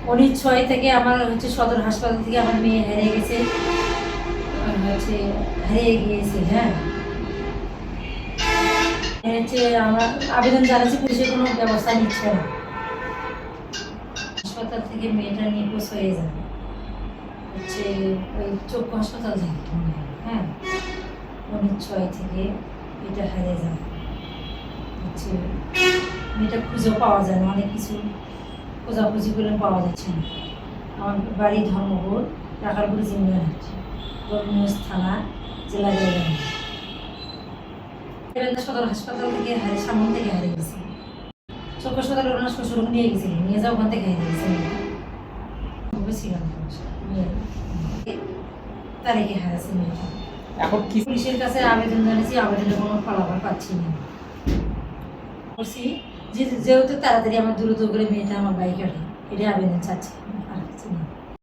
19/6 থেকে আমার হচ্ছে সদর হাসপাতাল থেকে আমার মেয়ে হারিয়ে গেছে, হচ্ছে হারিয়ে গিয়েছে। হ্যাঁ, হচ্ছে আমরা আবেদন জানাচ্ছি, পুলিশের কোনো ব্যবস্থা নিচ্ছে না। হাসপাতাল থেকে মেয়েটা নিখোঁজ হয়ে যাবে, হচ্ছে ওই চক্ষু হাসপাতাল থেকে। হ্যাঁ, 19/6 থেকে এটা হারিয়ে যাবে। হচ্ছে মেয়েটা খুঁজেও পাওয়া যায় না, অনেক কিছু খোঁজাখুঁজি করে পাওয়া যাচ্ছে না। আমার বাড়ি ধর্মপুর, টাকারপুর ইউনিয়ন, করিমগঞ্জ থানা, জেলা গাইবান্ধা। গাইবান্ধা সদর হাসপাতাল থেকে সামন থেকে হারিয়ে গেছে। চক্ষু হাসপাতালে ওনার শ্বশুর নিয়ে গেছিল, নিয়ে যাওয়া ওখান থেকে হারিয়ে গেছে। ছিলাম তারিখে হারাছে মেয়েটা। এখন কি পুলিশের কাছে আবেদন জানিয়েছি, আবেদনের কোনো ফলাফল পাচ্ছি না। করছি যেহেতু তাড়াতাড়ি আমার দ্রুত করে মেয়েটা আমার বাইক কাটে, এটা আবেদন চাচ্ছি, আর কিছু না।